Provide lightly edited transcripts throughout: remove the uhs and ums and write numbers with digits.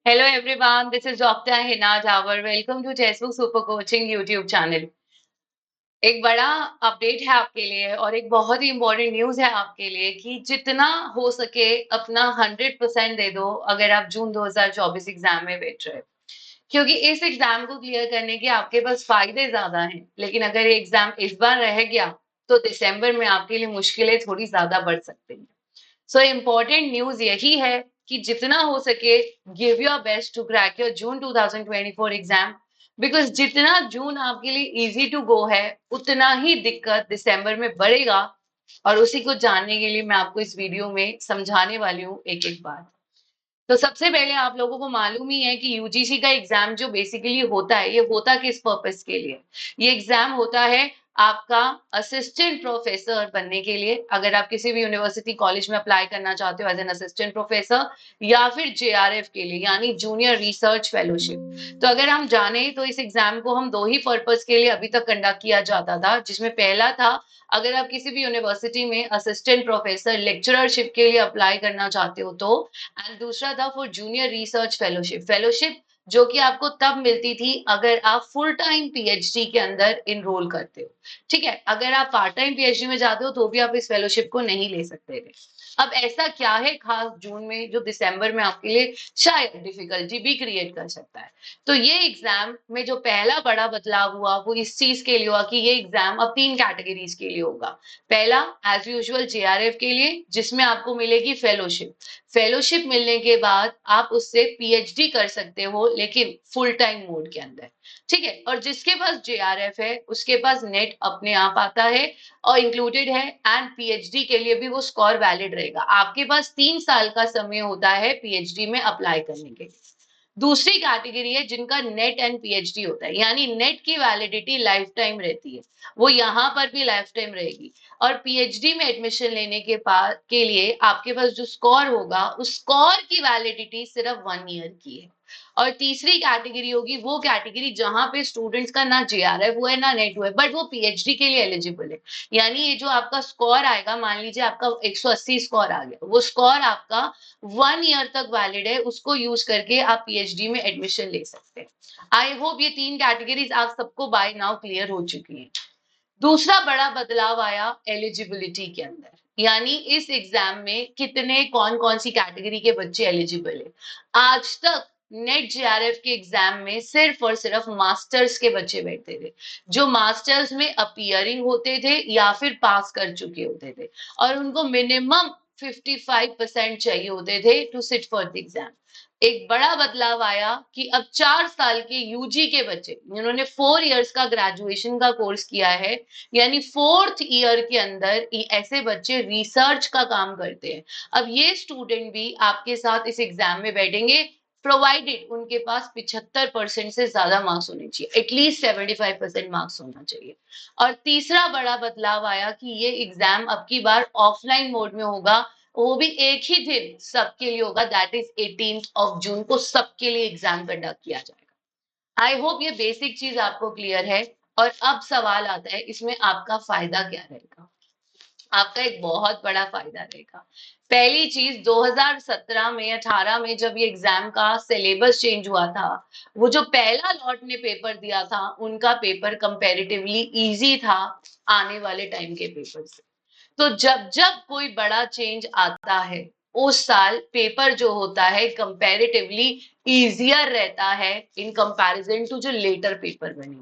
Hello everyone, this is Dr. Hina Jawar. Welcome to Chessbook Super Coaching YouTube channel. एक बड़ा update है आपके लिए और एक बहुत ही इम्पोर्टेंट न्यूज़ है आपके लिए कि जितना हो सके अपना 100% दे दो अगर आप जून 2024 एग्जाम में बैठ रहे हो। क्योंकि इस एग्जाम को क्लियर करने के आपके पास फायदे ज्यादा हैं, लेकिन अगर ये एग्जाम इस बार रह गया तो दिसंबर में आपके लिए मुश्किलें थोड़ी ज्यादा बढ़ सकती हैं। सो इम्पोर्टेंट न्यूज यही है कि जितना हो सके give your best to crack your June 2024 exam, because जितना जून आपके लिए इजी टू गो है उतना ही दिक्कत दिसंबर में बढ़ेगा। और उसी को जानने के लिए मैं आपको इस वीडियो में समझाने वाली हूँ एक एक बार। तो सबसे पहले आप लोगों को मालूम ही है कि यूजीसी का एग्जाम जो बेसिकली होता है, ये होता किस पर्पस के लिए? ये एग्जाम होता है आपका असिस्टेंट प्रोफेसर बनने के लिए। अगर आप किसी भी यूनिवर्सिटी कॉलेज में अप्लाई करना चाहते हो एज एन असिस्टेंट प्रोफेसर, या फिर जेआरएफ के लिए यानी जूनियर रिसर्च फेलोशिप। तो अगर हम जाने तो इस एग्जाम को हम दो ही पर्पस के लिए अभी तक कंडक्ट किया जाता था, जिसमें पहला था अगर आप किसी भी यूनिवर्सिटी में असिस्टेंट प्रोफेसर लेक्चररशिप के लिए अप्लाई करना चाहते हो तो, एंड दूसरा था फॉर जूनियर रिसर्च फेलोशिप जो कि आपको तब मिलती थी अगर आप फुल टाइम पीएचडी के अंदर इनरोल करते हो। ठीक है, अगर आप पार्ट टाइम पीएचडी में जाते हो तो भी आप इस फेलोशिप को नहीं ले सकते थे। अब ऐसा क्या है खास जून में जो दिसंबर में आपके लिए शायद डिफिकल्टी भी क्रिएट कर सकता है? तो ये एग्जाम में जो पहला बड़ा बदलाव हुआ वो इस चीज के लिए हुआ कि ये एग्जाम अब 3 कैटेगरीज के लिए होगा। पहला एज यूजुअल जेआरएफ के लिए, जिसमें आपको मिलेगी फेलोशिप। फेलोशिप मिलने के बाद आप उससे पीएचडी कर सकते हो, लेकिन फुल टाइम मोड के अंदर। ठीक है, और जिसके पास जेआरएफ है उसके पास नेट अपने आप आता है और इंक्लूडेड है, एंड पीएचडी के लिए भी वो स्कोर वैलिड रहेगा। आपके पास 3 साल का समय होता है पीएचडी में अप्लाई करने के। दूसरी कैटेगरी है जिनका नेट एंड पीएचडी होता है, यानी नेट की वैलिडिटी लाइफ टाइम रहती है, वो यहाँ पर भी लाइफ टाइम रहेगी। और पीएचडी में एडमिशन लेने के पास के लिए आपके पास जो स्कोर होगा उस स्कोर की वैलिडिटी सिर्फ 1 ईयर की है। और तीसरी कैटेगरी होगी वो कैटेगरी जहां पे स्टूडेंट्स का ना जेआरएफ हुआ है ना नेट हुआ है, बट वो पीएचडी के लिए एलिजिबल है। यानी ये जो आपका स्कोर आएगा, मान लीजिए आपका 180 स्कोर आ गया, वो स्कोर आपका 1 ईयर तक वैलिड है, उसको यूज करके आप पीएचडी में एडमिशन ले सकते हैं। आई होप ये 3 कैटेगरीज आप सबको बाय नाउ क्लियर हो चुकी हैं। दूसरा बड़ा बदलाव आया एलिजिबिलिटी के अंदर, यानी इस एग्जाम में कितने कौन कौन सी कैटेगरी के बच्चे एलिजिबल है। आज तक नेट जेआरएफ के एग्जाम में सिर्फ और सिर्फ मास्टर्स के बच्चे बैठते थे, जो मास्टर्स में अपीयरिंग होते थे या फिर पास कर चुके होते थे, और उनको मिनिमम 55% चाहिए होते थे to sit for the exam. एक बड़ा बदलाव आया कि अब 4 साल के यूजी के बच्चे जिन्होंने 4 इयर्स का ग्रेजुएशन का कोर्स किया है, यानी 4th ईयर के अंदर ऐसे बच्चे रिसर्च का काम करते हैं। अब ये स्टूडेंट भी आपके साथ इस एग्जाम में बैठेंगे, प्रोवाइडेड उनके पास 75% से ज्यादा मार्क्स होने चाहिए, एटलीस्ट 75% मार्क्स होना चाहिए। और तीसरा बड़ा बदलाव आया कि ये एग्जाम अब की बार ऑफलाइन मोड में होगा, वो भी एक ही दिन सबके लिए होगा, दैट इज 18 जून को सबके लिए एग्जाम कंडक्ट किया जाएगा। आई होप ये बेसिक चीज आपको क्लियर है। और अब सवाल आता है इसमें आपका फायदा क्या रहेगा? आपका एक बहुत बड़ा फायदा रहेगा। पहली चीज, 2017 में 18 में जब ये एग्जाम का सिलेबस चेंज हुआ था, वो जो पहला लॉट ने पेपर दिया था उनका पेपर कंपैरेटिवली इजी था आने वाले टाइम के पेपर से। तो जब जब कोई बड़ा चेंज आता है उस साल पेपर जो होता है कंपैरेटिवली इजियर रहता है इन कंपैरिजन टू जो लेटर पेपर बने,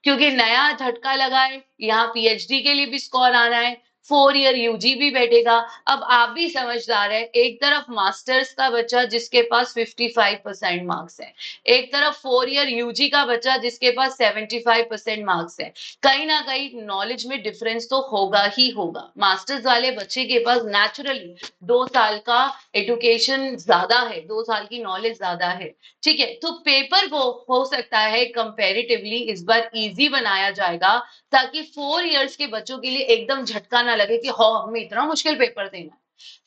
क्योंकि नया झटका लगा है, यहाँ पीएचडी के लिए भी स्कोर आना है, 4 ईयर यूजी भी बैठेगा। अब आप भी समझदार है, एक तरफ मास्टर्स का बच्चा जिसके पास 55% मार्क्स है, एक तरफ 4 ईयर यूजी का बच्चा जिसके पास 75% मार्क्स है। कहीं ना कहीं नॉलेज में डिफरेंस तो होगा ही होगा। मास्टर्स वाले बच्चे के पास नेचुरली 2 साल का एजुकेशन ज्यादा है, 2 साल की नॉलेज ज्यादा है। ठीक है, तो पेपर को हो सकता है कंपैरेटिवली इस बार इजी बनाया जाएगा, ताकि 4 इयर्स के बच्चों के लिए एकदम झटका ना लगे कि हाँ हमें इतना मुश्किल पेपर देना है।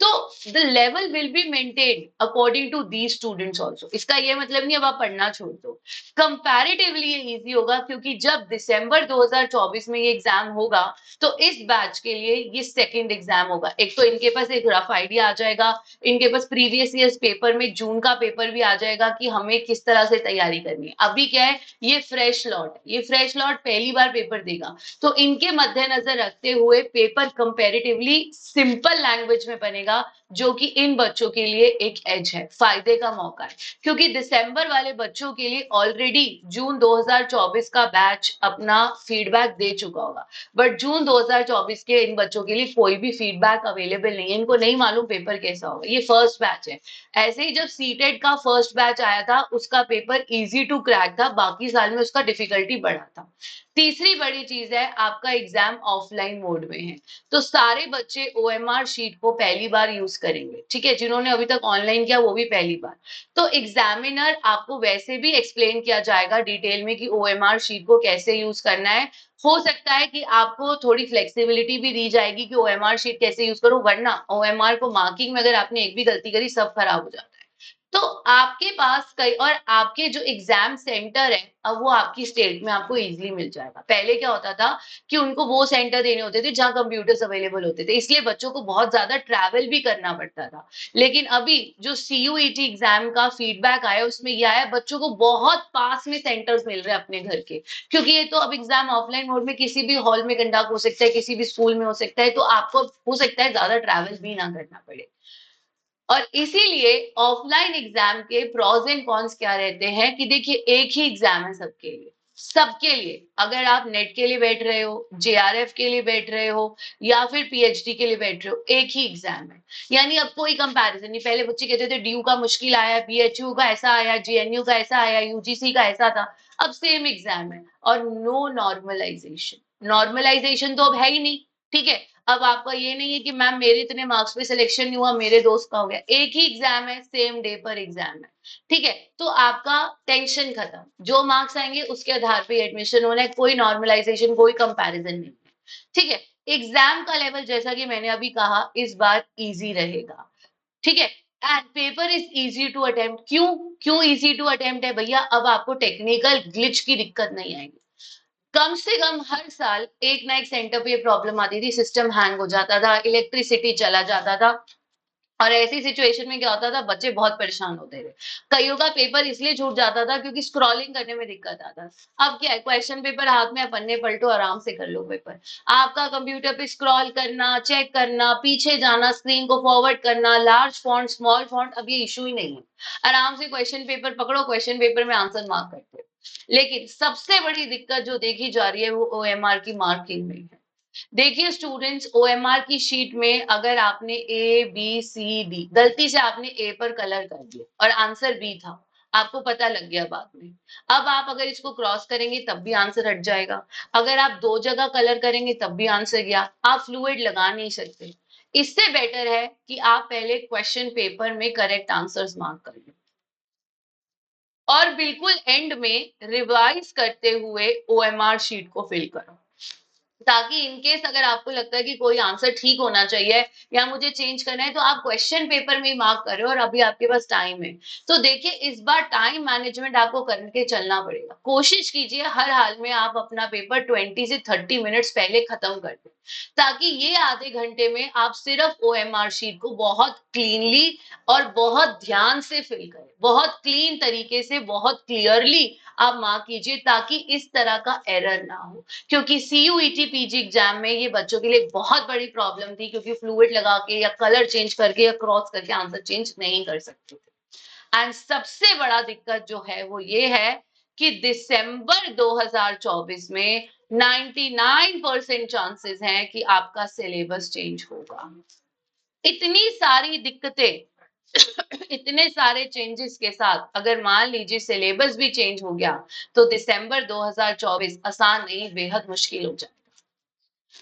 तो the level will be maintain according to the students also. इसका ये मतलब नहीं अब आप पढ़ना छोड़ दो, कंपैरेटिवली ये इजी होगा, क्योंकि जब दिसंबर 2024 में ये एग्जाम होगा तो इस बैच के लिए ये सेकंड एग्जाम होगा। एक तो इनके पास एक रफ आइडिया आ जाएगा, इनके पास प्रीवियस ईयर्स पेपर में जून का पेपर भी आ जाएगा कि हमें किस तरह से तैयारी करनी है। अभी क्या है, ये फ्रेश लॉट, ये फ्रेश लॉट पहली बार पेपर देगा, तो इनके मद्देनजर रखते हुए पेपर कंपैरेटिवली सिंपल लैंग्वेज में बनेगा, जो कि इन बच्चों के लिए एक एज है, फायदे का मौका है। क्योंकि दिसंबर वाले बच्चों के लिए ऑलरेडी जून 2024 का बैच अपना फीडबैक दे चुका होगा, बट जून 2024 के इन बच्चों के लिए कोई भी फीडबैक अवेलेबल नहीं है, इनको नहीं मालूम पेपर कैसा होगा, ये फर्स्ट बैच है। ऐसे ही जब सीटेट का फर्स्ट बैच आया था, उसका पेपर इजी टू क्रैक था, बाकी साल में उसका डिफिकल्टी बढ़ा था। तीसरी बड़ी चीज है, आपका एग्जाम ऑफलाइन मोड में है, तो सारे बच्चे ओएमआर शीट को पहली बार यूज करेंगे, ठीक है, जिन्होंने अभी तक ऑनलाइन किया वो भी पहली बार। तो एग्जामिनर आपको वैसे भी एक्सप्लेन किया जाएगा डिटेल में कि ओएमआर शीट को कैसे यूज करना है। हो सकता है कि आपको थोड़ी फ्लेक्सिबिलिटी भी दी जाएगी कि ओएमआर शीट कैसे यूज करो, वरना ओएमआर को मार्किंग में अगर आपने एक भी गलती करी सब खराब हो जाता है। तो आपके पास कई, और आपके जो एग्जाम सेंटर है अब वो आपकी स्टेट में आपको इजीली मिल जाएगा। पहले क्या होता था कि उनको वो सेंटर देने होते थे जहां कंप्यूटर्स अवेलेबल होते थे, इसलिए बच्चों को बहुत ज्यादा ट्रैवल भी करना पड़ता था। लेकिन अभी जो सीयूईटी एग्जाम का फीडबैक आया उसमें यह आया, बच्चों को बहुत पास में सेंटर्स मिल रहे हैं अपने घर के, क्योंकि ये तो अब एग्जाम ऑफलाइन मोड में किसी भी हॉल में कंडक्ट हो सकता है, किसी भी स्कूल में हो सकता है, तो आपको हो सकता है ज्यादा ट्रैवल भी ना करना पड़े। और इसीलिए ऑफलाइन एग्जाम के प्रॉस एंड कॉन्स क्या रहते हैं कि देखिए एक ही एग्जाम है सबके लिए, सबके लिए। अगर आप नेट के लिए बैठ रहे हो, जेआरएफ के लिए बैठ रहे हो, या फिर पीएचडी के लिए बैठ रहे हो, एक ही एग्जाम है। यानी अब कोई कंपैरिजन नहीं। पहले बच्चे कहते थे डीयू का मुश्किल आया, बीएचयू का ऐसा आया, जेएनयू का ऐसा आया, यूजीसी का ऐसा था। अब सेम एग्जाम है और नो नॉर्मलाइजेशन। नॉर्मलाइजेशन तो अब है ही नहीं, ठीक है। अब आपका ये नहीं है कि मैम मेरे इतने मार्क्स पे सिलेक्शन नहीं हुआ, मेरे दोस्त का हो गया। एक ही एग्जाम है, सेम डे पर एग्जाम है, ठीक है। तो आपका टेंशन खत्म, जो मार्क्स आएंगे उसके आधार पे एडमिशन होना है, कोई नॉर्मलाइजेशन, कोई कंपैरिजन नहीं है, ठीक है। एग्जाम का लेवल जैसा कि मैंने अभी कहा इस बार इजी रहेगा, ठीक है। And paper is easy to attempt. क्यों, क्यों इजी टू अटेम्प्ट है भैया? अब आपको टेक्निकल ग्लिच की दिक्कत नहीं आएगी। कम से कम हर साल एक ना एक सेंटर पे ये प्रॉब्लम आती थी, सिस्टम हैंग हो जाता था, इलेक्ट्रिसिटी चला जाता था, और ऐसी सिचुएशन में क्या होता था, बच्चे बहुत परेशान होते थे। कईयों का पेपर इसलिए छूट जाता था क्योंकि स्क्रॉलिंग करने में दिक्कत आता। अब क्या है, क्वेश्चन पेपर हाथ में, पन्ने पलटो, आराम से कर लो पेपर। आपका कंप्यूटर पे स्क्रॉल करना, चेक करना, पीछे जाना, स्क्रीन को फॉरवर्ड करना, लार्ज फॉन्ट, स्मॉल फॉन्ट, अब ये इशू ही नहीं है। आराम से क्वेश्चन पेपर पकड़ो, क्वेश्चन पेपर में आंसर मार्क करते हो। लेकिन सबसे बड़ी दिक्कत जो देखी जा रही है वो ओएमआर की मार्किंग में है। देखिए स्टूडेंट्स, ओएमआर की शीट में अगर आपने ए बी सी डी, गलती से आपने ए पर कलर कर दिया और आंसर बी था, आपको पता लग गया बाद में। अब आप अगर इसको क्रॉस करेंगे तब भी आंसर हट जाएगा, अगर आप दो जगह कलर करेंगे तब भी आंसर गया, आप फ्लूइड लगा नहीं सकते। इससे बेटर है कि आप पहले क्वेश्चन पेपर में करेक्ट आंसर्स मार्क कर लें, और बिल्कुल एंड में रिवाइज करते हुए ओएमआर शीट को फिल करो, ताकि इनकेस अगर आपको लगता है कि कोई आंसर ठीक होना चाहिए या मुझे चेंज करना है, तो आप क्वेश्चन पेपर में ही मार्क कर रहे हो और अभी आपके पास टाइम है। तो देखिए इस बार टाइम मैनेजमेंट आपको करके चलना पड़ेगा। कोशिश कीजिए हर हाल में आप अपना पेपर 20 से 30 मिनट्स पहले खत्म कर दें, ताकि ये आधे घंटे में आप सिर्फ ओएमआर शीट को बहुत क्लीनली और बहुत ध्यान से फिल करें, बहुत क्लीन तरीके से, बहुत क्लियरली आप मार्क कीजिए, ताकि इस तरह का एरर ना हो। क्योंकि सीयूईटी पीजी एग्जाम में ये बच्चों के लिए एक बहुत बड़ी प्रॉब्लम थी, क्योंकि फ्लूइड लगा के या कलर चेंज करके या क्रॉस करके आंसर चेंज नहीं कर सकते थे। एंड सबसे बड़ा दिक्कत जो है वो ये है कि दिसंबर 2024 में 99% चांसेस हैं कि आपका सिलेबस चेंज होगा। इतनी सारी दिक्कतें इतने सारे चेंजेस के साथ अगर मान लीजिए सिलेबस भी चेंज हो गया, तो दिसंबर 2024 आसान नहीं, बेहद मुश्किल हो जाए।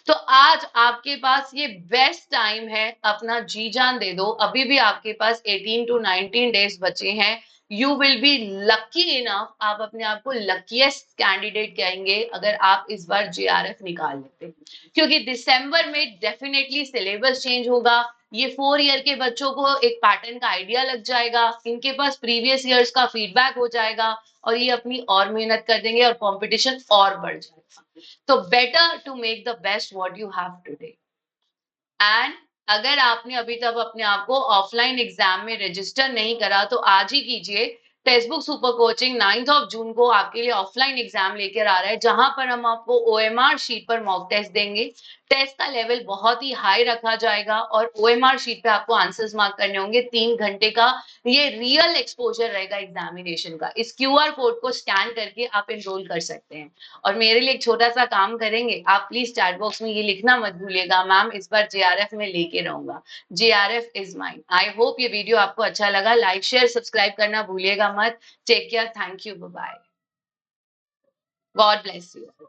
तो आज आपके पास ये बेस्ट टाइम है, अपना जी जान दे दो। अभी भी आपके पास 18 टू 19 डेज बचे हैं। You will be lucky enough, आप अपने आप को लकीएस्ट कैंडिडेट कहेंगे अगर आप इस बार जेआरएफ निकाल लेते हैं। क्योंकि दिसंबर में डेफिनेटली सिलेबस चेंज होगा, ये 4 ईयर के बच्चों को एक पैटर्न का आइडिया लग जाएगा, इनके पास प्रीवियस ईयर्स का फीडबैक हो जाएगा और ये अपनी और मेहनत कर देंगे और कंपटीशन और बढ़ जाएगा। तो better to make the best what you have today. And अगर आपने अभी तक अपने आप को ऑफलाइन एग्जाम में रजिस्टर नहीं करा तो आज ही कीजिए। Text book super coaching 9th of June को आपके लिए ऑफलाइन एग्जाम लेकर आ रहा है, जहां पर हम आपको ओएमआर शीट पर मॉक टेस्ट देंगे। टेस्ट का लेवल बहुत ही हाई रखा जाएगा और ओएमआर शीट पे आपको आंसर्स मार्क करने होंगे। 3 घंटे का ये रियल एक्सपोजर रहेगा एग्जामिनेशन का। इस क्यूआर कोड को स्कैन करके आप एनरोल कर सकते हैं। और मेरे लिए एक छोटा सा काम करेंगे, आप प्लीज चैट बॉक्स में ये लिखना मत भूलिएगा, मैम इस बार जेआरएफ में लेके रहूंगा, JRF is mine. I hope ये वीडियो आपको अच्छा लगा। लाइक शेयर सब्सक्राइब करना भूलिएगा मत। Take care, thank you, bye bye, God bless you.